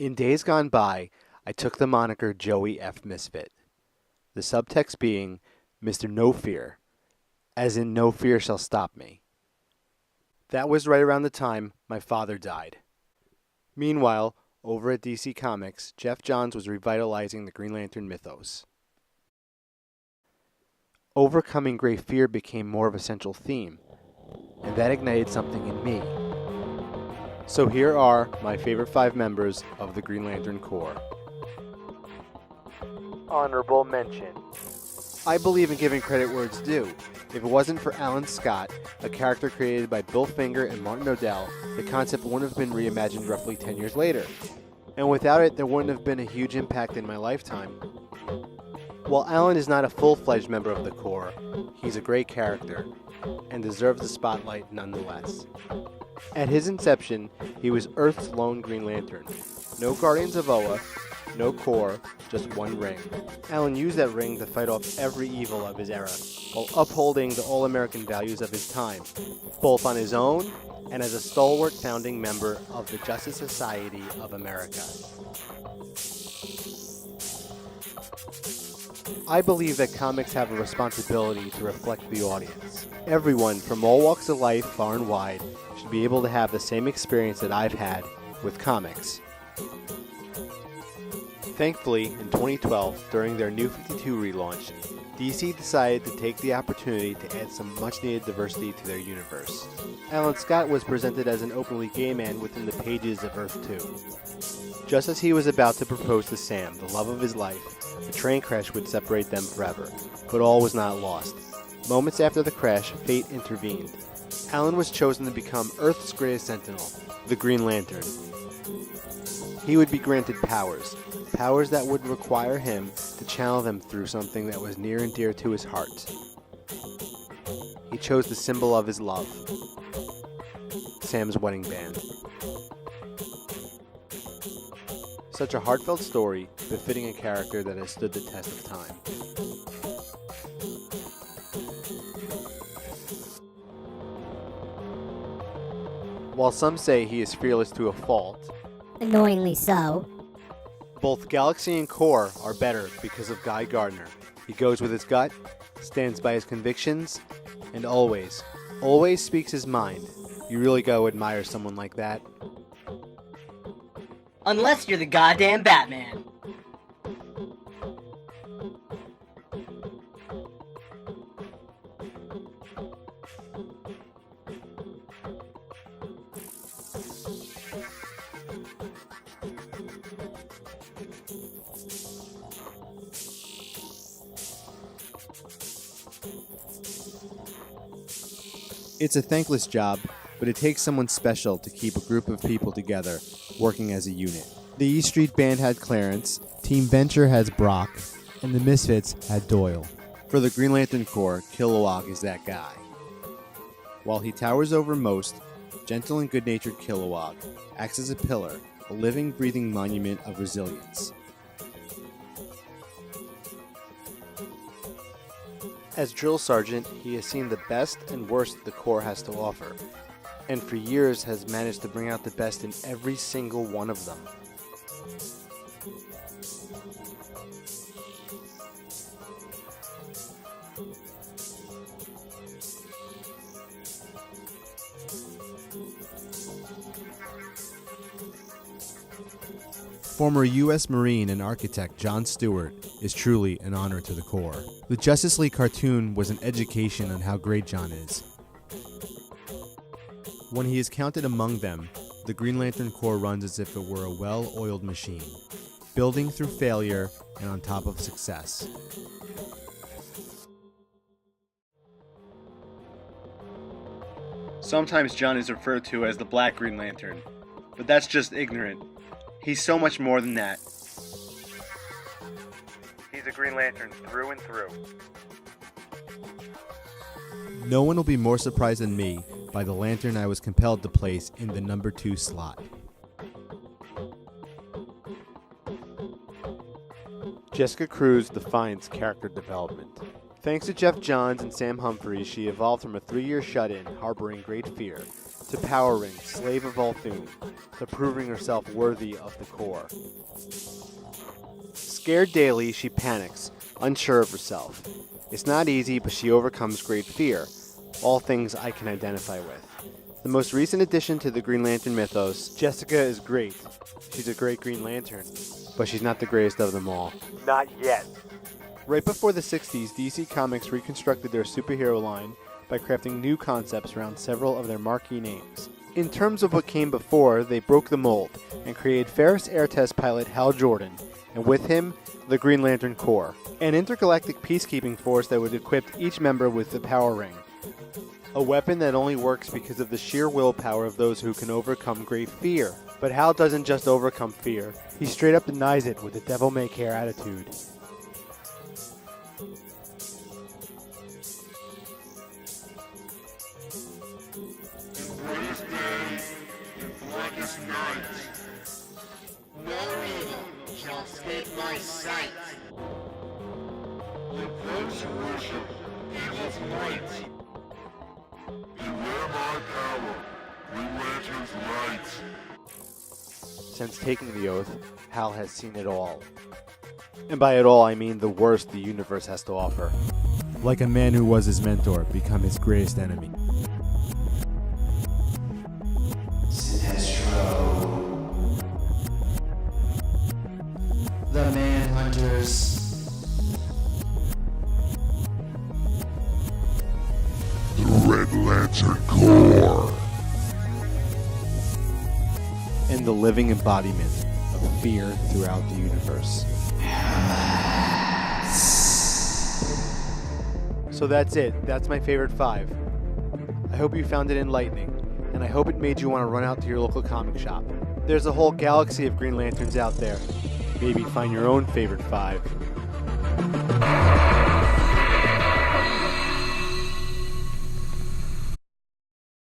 In days gone by, I took the moniker Joey F. Misfit, the subtext being Mr. No Fear, as in no fear shall stop me. That was right around the time my father died. Meanwhile, over at DC Comics, Jeff Johns was revitalizing the Green Lantern mythos. Overcoming great fear became more of a central theme, and that ignited something in me. So here are my favorite 5 members of the Green Lantern Corps. Honorable mention. I believe in giving credit where it's due. If it wasn't for Alan Scott, a character created by Bill Finger and Martin Odell, the concept wouldn't have been reimagined roughly 10 years later. And without it, there wouldn't have been a huge impact in my lifetime. While Alan is not a full-fledged member of the Corps, he's a great character, and deserves the spotlight nonetheless. At his inception, he was Earth's lone Green Lantern. No Guardians of Oa, no Corps, just one ring. Alan used that ring to fight off every evil of his era, while upholding the all-American values of his time, both on his own and as a stalwart founding member of the Justice Society of America. I believe that comics have a responsibility to reflect the audience. Everyone from all walks of life, far and wide, should be able to have the same experience that I've had with comics. Thankfully, in 2012, during their New 52 relaunch, DC decided to take the opportunity to add some much-needed diversity to their universe. Alan Scott was presented as an openly gay man within the pages of Earth 2. Just as he was about to propose to Sam, the love of his life, a train crash would separate them forever. But all was not lost. Moments after the crash, fate intervened. Alan was chosen to become Earth's greatest sentinel, the Green Lantern. He would be granted powers that would require him to channel them through something that was near and dear to his heart. He chose the symbol of his love, Sam's wedding band. Such a heartfelt story, befitting a character that has stood the test of time. While some say he is fearless to a fault, annoyingly so, both Galaxy and Corps are better because of Guy Gardner. He goes with his gut, stands by his convictions, and always speaks his mind. You really gotta admire someone like that. Unless you're the goddamn Batman. It's a thankless job, but it takes someone special to keep a group of people together, working as a unit. The E Street Band had Clarence, Team Venture has Brock, and the Misfits had Doyle. For the Green Lantern Corps, Kilowog is that guy. While he towers over most, gentle and good-natured Kilowog acts as a pillar, a living, breathing monument of resilience. As drill sergeant, he has seen the best and worst the Corps has to offer, and for years has managed to bring out the best in every single one of them. Former U.S. Marine and architect John Stewart is truly an honor to the Corps. The Justice League cartoon was an education on how great John is. When he is counted among them, the Green Lantern Corps runs as if it were a well-oiled machine, building through failure and on top of success. Sometimes John is referred to as the Black Green Lantern, but that's just ignorant. He's so much more than that. He's a Green Lantern through and through. No one will be more surprised than me by the lantern I was compelled to place in the number 2 slot. Jessica Cruz defines character development. Thanks to Jeff Johns and Sam Humphries, she evolved from a 3-year shut-in harboring great fear to powering slave of all Thune, but proving herself worthy of the Corps. Scared daily, she panics, unsure of herself. It's not easy, but she overcomes great fear, all things I can identify with. The most recent addition to the Green Lantern mythos, Jessica is great. She's a great Green Lantern, but she's not the greatest of them all. Not yet. Right before the 60s, DC Comics reconstructed their superhero line by crafting new concepts around several of their marquee names. In terms of what came before, they broke the mold and created Ferris Air Test pilot Hal Jordan, and with him, the Green Lantern Corps, an intergalactic peacekeeping force that would equip each member with the Power Ring, a weapon that only works because of the sheer willpower of those who can overcome great fear. But Hal doesn't just overcome fear, he straight up denies it with a devil-may-care attitude. My sight. Let those who worship evil's might. Beware my power, Green Lantern's light. Since taking the oath, Hal has seen it all. And by it all, I mean the worst the universe has to offer. Like a man who was his mentor, become his greatest enemy. The Manhunters. The Red Lantern Corps. And the living embodiment of fear throughout the universe. So that's it. That's my favorite 5. I hope you found it enlightening, and I hope it made you want to run out to your local comic shop. There's a whole galaxy of Green Lanterns out there. Maybe find your own favorite 5.